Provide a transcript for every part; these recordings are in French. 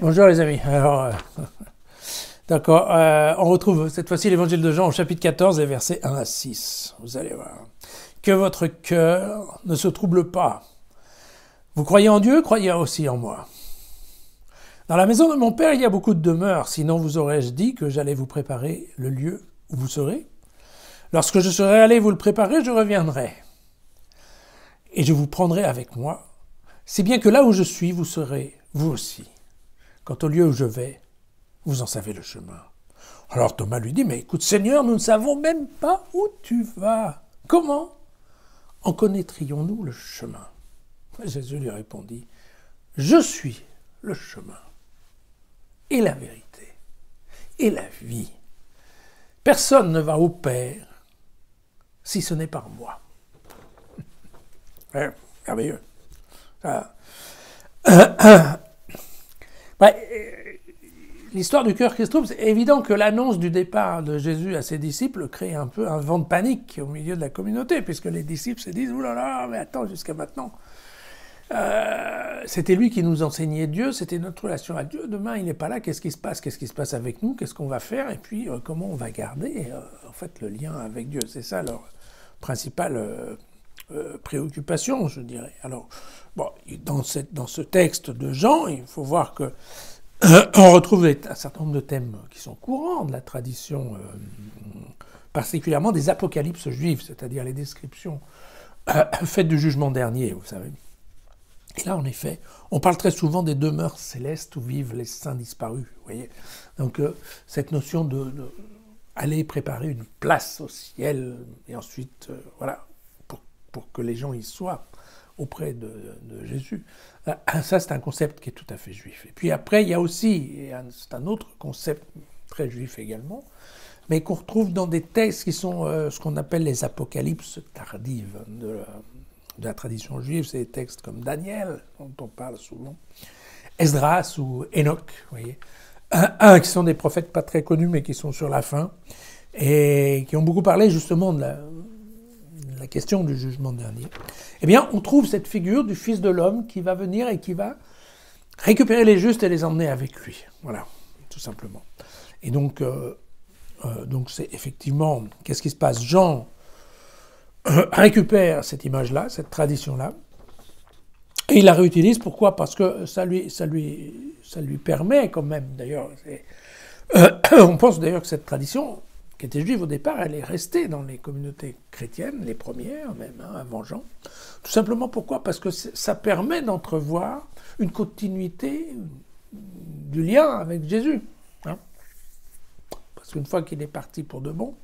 Bonjour les amis. Alors, d'accord, on retrouve cette fois-ci l'évangile de Jean au chapitre 14, les versets 1 à 6. Vous allez voir. Que votre cœur ne se trouble pas. Vous croyez en Dieu, croyez aussi en moi. Dans la maison de mon Père, il y a beaucoup de demeures, sinon vous aurais-je dit que j'allais vous préparer le lieu où vous serez. Lorsque je serai allé vous le préparer, je reviendrai. Et je vous prendrai avec moi, si bien que là où je suis, vous serez vous aussi. Quant au lieu où je vais, vous en savez le chemin. Alors Thomas lui dit, mais écoute Seigneur, nous ne savons même pas où tu vas. Comment en connaîtrions-nous le chemin? Jésus lui répondit, je suis le chemin et la vérité et la vie. Personne ne va au Père si ce n'est par moi. Ouais, merveilleux. L'histoire du cœur qui se trouble, c'est évident que l'annonce du départ de Jésus à ses disciples crée un peu un vent de panique au milieu de la communauté, puisque les disciples se disent « Ouh là là, mais attends, jusqu'à maintenant, c'était lui qui nous enseignait Dieu, c'était notre relation à Dieu, demain il n'est pas là, qu'est-ce qui se passe? Qu'est-ce qui se passe avec nous? Qu'est-ce qu'on va faire? Et puis comment on va garder en fait le lien avec Dieu ?» C'est ça leur principale préoccupation, je dirais. Alors, bon, dans ce texte de Jean, il faut voir que on retrouve un certain nombre de thèmes qui sont courants de la tradition, particulièrement des apocalypses juives, c'est-à-dire les descriptions faites du jugement dernier, vous savez. Et là, en effet, on parle très souvent des demeures célestes où vivent les saints disparus, vous voyez. Donc, cette notion de aller préparer une place au ciel, et ensuite, voilà, pour que les gens y soient auprès de Jésus. Ça, c'est un concept qui est tout à fait juif. Et puis après, il y a aussi, c'est un autre concept très juif également, mais qu'on retrouve dans des textes qui sont ce qu'on appelle les apocalypses tardives de la tradition juive. C'est des textes comme Daniel, dont on parle souvent, Esdras ou Enoch, vous voyez, qui sont des prophètes pas très connus, mais qui sont sur la fin, et qui ont beaucoup parlé justement de la question du jugement dernier. Eh bien, on trouve cette figure du Fils de l'homme qui va venir et qui va récupérer les justes et les emmener avec lui. Voilà, tout simplement. Et donc c'est effectivement, qu'est-ce qui se passe? Jean récupère cette image-là, cette tradition-là, et il la réutilise. Pourquoi? Parce que ça lui permet quand même, d'ailleurs, on pense d'ailleurs que cette tradition, qui était juive au départ, elle est restée dans les communautés chrétiennes, les premières même, avant Jean. Tout simplement pourquoi? Parce que ça permet d'entrevoir une continuité du lien avec Jésus. Parce qu'une fois qu'il est parti pour de bon,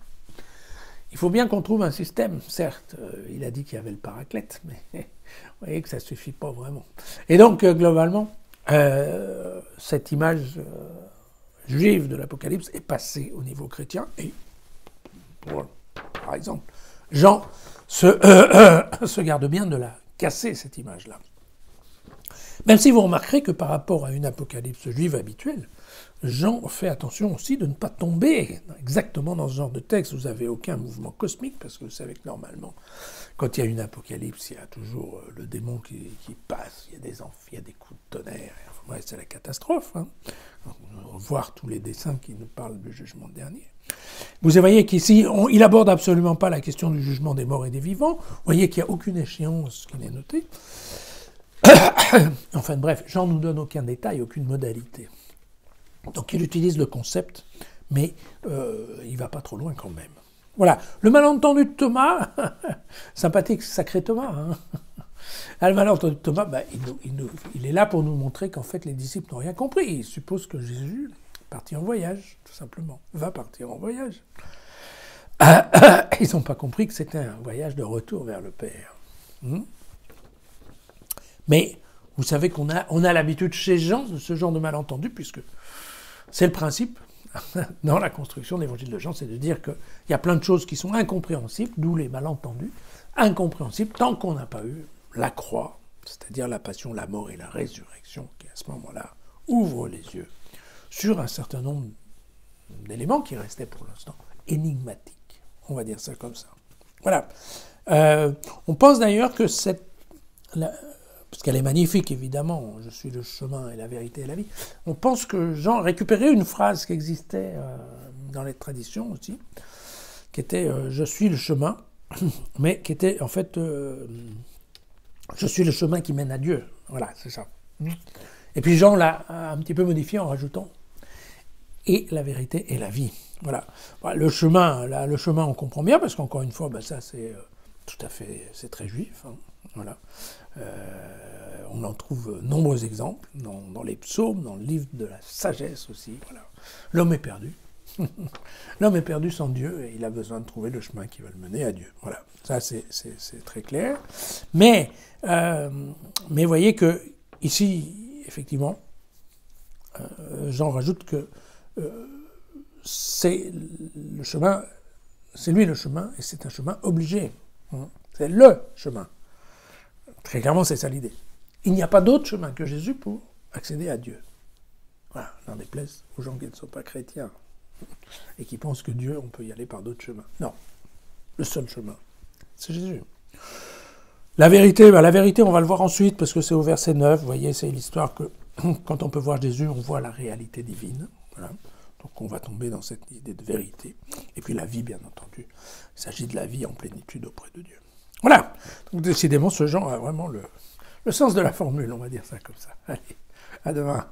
il faut bien qu'on trouve un système. Certes, il a dit qu'il y avait le paraclète, mais vous voyez que ça ne suffit pas vraiment. Et donc, globalement, cette image juive de l'Apocalypse est passée au niveau chrétien, et par exemple, Jean se garde bien de la casser, cette image-là. Même si vous remarquerez que par rapport à une apocalypse juive habituelle, Jean fait attention aussi de ne pas tomber exactement dans ce genre de texte. Vous n'avez aucun mouvement cosmique, parce que vous savez que normalement, quand il y a une apocalypse, il y a toujours le démon qui passe, il y a des coups de tonnerre, enfin, ouais, c'est la catastrophe. Voir tous les dessins qui nous parlent du jugement dernier. Vous voyez qu'ici, il aborde absolument pas la question du jugement des morts et des vivants. Vous voyez qu'il n'y a aucune échéance qui n'est notée. Enfin bref, Jean ne nous donne aucun détail, aucune modalité. Donc il utilise le concept, mais il ne va pas trop loin quand même. Voilà, le malentendu de Thomas, sympathique, sacré Thomas. Le malentendu de Thomas, il est là pour nous montrer qu'en fait les disciples n'ont rien compris. Ils supposent que Jésus est parti en voyage, tout simplement, va partir en voyage. Ils n'ont pas compris que c'était un voyage de retour vers le Père. Mais vous savez qu'on a l'habitude chez Jean de ce genre de malentendu, puisque c'est le principe dans la construction de l'évangile de Jean, c'est de dire qu'il y a plein de choses qui sont incompréhensibles, d'où les malentendus, incompréhensibles tant qu'on n'a pas eu la croix, c'est-à-dire la passion, la mort et la résurrection, qui à ce moment-là ouvre les yeux sur un certain nombre d'éléments qui restaient pour l'instant énigmatiques. On va dire ça comme ça. Voilà. On pense d'ailleurs que parce qu'elle est magnifique, évidemment, je suis le chemin et la vérité et la vie, on pense que Jean récupérait une phrase qui existait dans les traditions aussi, qui était je suis le chemin, mais qui était en fait je suis le chemin qui mène à Dieu. Voilà, c'est ça. Et puis Jean l'a un petit peu modifié en rajoutant et la vérité et la vie. Voilà. Le chemin, là, le chemin, on comprend bien, parce qu'encore une fois, ça c'est tout à fait, c'est très juif. Hein. Voilà. On en trouve nombreux exemples dans les psaumes, dans le livre de la sagesse aussi. Voilà. L'homme est perdu. L'homme est perdu sans Dieu et il a besoin de trouver le chemin qui va le mener à Dieu. Voilà, ça c'est très clair. Mais voyez que ici, effectivement, Jean rajoute que c'est le chemin, c'est lui le chemin et c'est un chemin obligé. C'est le chemin. Très clairement, c'est ça l'idée. Il n'y a pas d'autre chemin que Jésus pour accéder à Dieu. Voilà, n'en déplaise aux gens qui ne sont pas chrétiens et qui pensent que Dieu, on peut y aller par d'autres chemins. Non, le seul chemin, c'est Jésus. La vérité, on va le voir ensuite, parce que c'est au verset 9, vous voyez, c'est l'histoire que quand on peut voir Jésus, on voit la réalité divine. Voilà. Donc on va tomber dans cette idée de vérité. Et puis la vie, bien entendu. Il s'agit de la vie en plénitude auprès de Dieu. Voilà. Donc décidément, ce Jean a vraiment le sens de la formule, on va dire ça comme ça. Allez, à demain.